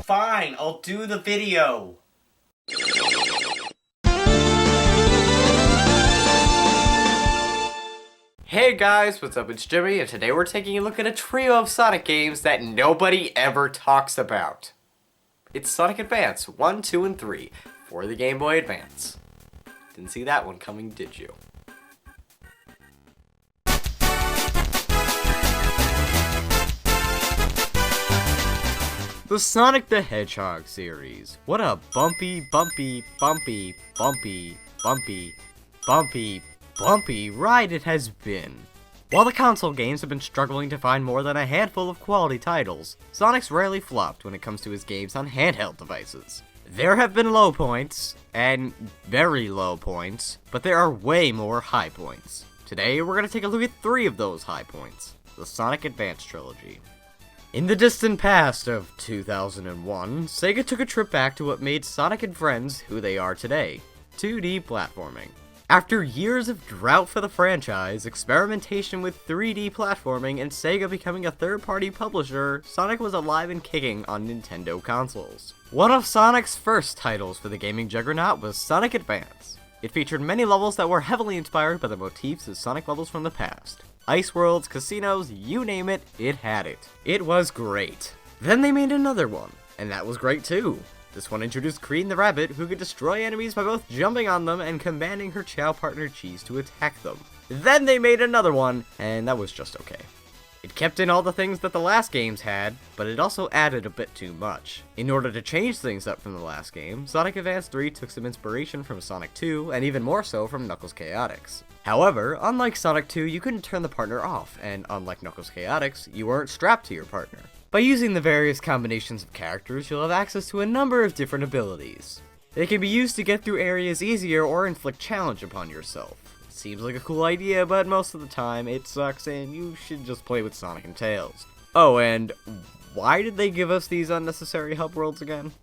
Fine, I'll do the video. Hey guys, what's up? It's Jimmy, and today we're taking a look at a trio of Sonic games that nobody ever talks about. It's Sonic Advance 1, 2, and 3 for the Game Boy Advance. Didn't see that one coming, did you? The Sonic the Hedgehog series. What a bumpy ride it has been. While the console games have been struggling to find more than a handful of quality titles, Sonic's rarely flopped when it comes to his games on handheld devices. There have been low points, and very low points, but there are way more high points. Today we're going to take a look at 3 of those high points. The Sonic Advance Trilogy. In the distant past of 2001, Sega took a trip back to what made Sonic and Friends who they are today, 2D platforming. After years of drought for the franchise, experimentation with 3D platforming, and Sega becoming a third-party publisher, Sonic was alive and kicking on Nintendo consoles. One of Sonic's first titles for the gaming juggernaut was Sonic Advance. It featured many levels that were heavily inspired by the motifs of Sonic levels from the past. Ice worlds, casinos, you name it, it had it. It was great. Then they made another one, and that was great too. This one introduced Creed the Rabbit, who could destroy enemies by both jumping on them and commanding her Chow partner Cheese to attack them. Then they made another one, and that was just okay. It kept in all the things that the last games had, but it also added a bit too much. In order to change things up from the last game, Sonic Advance 3 took some inspiration from Sonic 2, and even more so from Knuckles Chaotix. However, unlike Sonic 2, you couldn't turn the partner off, and unlike Knuckles Chaotix, you weren't strapped to your partner. By using the various combinations of characters, you'll have access to a number of different abilities. They can be used to get through areas easier or inflict challenge upon yourself. Seems like a cool idea, but most of the time it sucks and you should just play with Sonic and Tails. Oh, and why did they give us these unnecessary hub worlds again?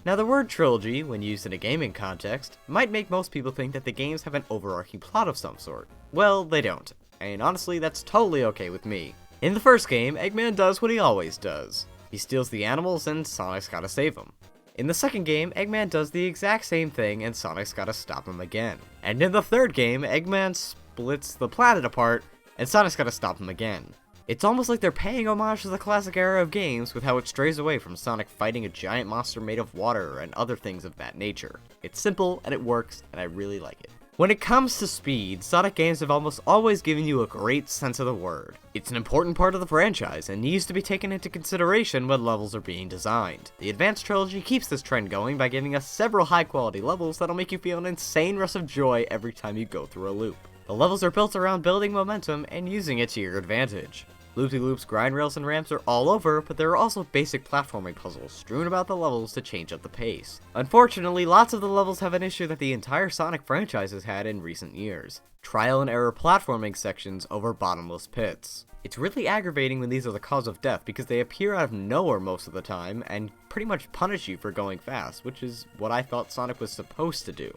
Now, the word trilogy, when used in a gaming context, might make most people think that the games have an overarching plot of some sort. Well, they don't, and honestly, that's totally okay with me. In the first game, Eggman does what he always does. He steals the animals and Sonic's gotta save him. In the second game, Eggman does the exact same thing and Sonic's gotta stop him again. And in the third game, Eggman splits the planet apart and Sonic's gotta stop him again. It's almost like they're paying homage to the classic era of games with how it strays away from Sonic fighting a giant monster made of water and other things of that nature. It's simple and it works, and I really like it. When it comes to speed, Sonic games have almost always given you a great sense of the word. It's an important part of the franchise and needs to be taken into consideration when levels are being designed. The Advanced Trilogy keeps this trend going by giving us several high-quality levels that'll make you feel an insane rush of joy every time you go through a loop. The levels are built around building momentum and using it to your advantage. Loop-de-loops, grind rails, and ramps are all over, but there are also basic platforming puzzles strewn about the levels to change up the pace. Unfortunately, lots of the levels have an issue that the entire Sonic franchise has had in recent years: trial and error platforming sections over bottomless pits. It's really aggravating when these are the cause of death because they appear out of nowhere most of the time and pretty much punish you for going fast, which is what I thought Sonic was supposed to do.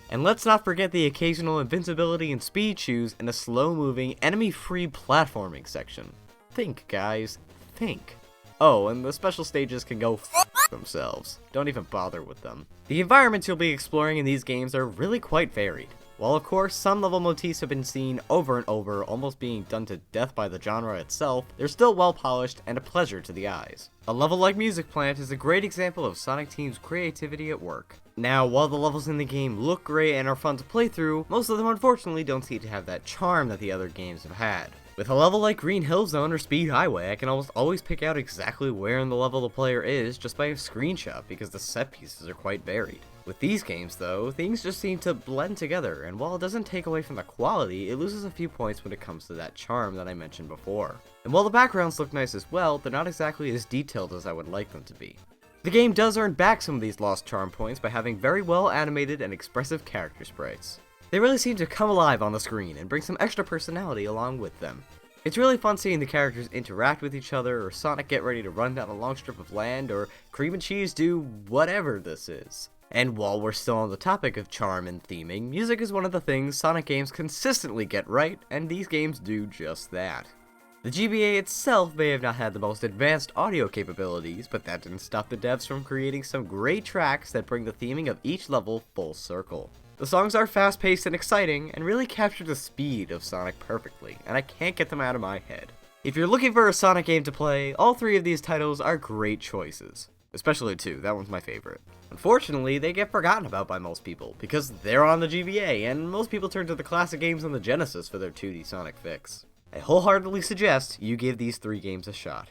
And let's not forget the occasional invincibility and speed shoes in a slow-moving, enemy-free platforming section. Think, guys. Think. Oh, and the special stages can go f*** themselves. Don't even bother with them. The environments you'll be exploring in these games are really quite varied. While of course some level motifs have been seen over and over, almost being done to death by the genre itself, they're still well polished and a pleasure to the eyes. A level like Music Plant is a great example of Sonic Team's creativity at work. Now, while the levels in the game look great and are fun to play through, most of them unfortunately don't seem to have that charm that the other games have had. With a level like Green Hill Zone or Speed Highway, I can almost always pick out exactly where in the level the player is just by a screenshot because the set pieces are quite varied. With these games though, things just seem to blend together, and while it doesn't take away from the quality, it loses a few points when it comes to that charm that I mentioned before. And while the backgrounds look nice as well, they're not exactly as detailed as I would like them to be. The game does earn back some of these lost charm points by having very well animated and expressive character sprites. They really seem to come alive on the screen and bring some extra personality along with them. It's really fun seeing the characters interact with each other, or Sonic get ready to run down a long strip of land, or Cream and Cheese do whatever this is. And while we're still on the topic of charm and theming, music is one of the things Sonic games consistently get right, and these games do just that. The GBA itself may have not had the most advanced audio capabilities, but that didn't stop the devs from creating some great tracks that bring the theming of each level full circle. The songs are fast-paced and exciting, and really capture the speed of Sonic perfectly, and I can't get them out of my head. If you're looking for a Sonic game to play, all three of these titles are great choices. Especially 2, that one's my favorite. Unfortunately, they get forgotten about by most people, because they're on the GBA, and most people turn to the classic games on the Genesis for their 2D Sonic fix. I wholeheartedly suggest you give these 3 games a shot.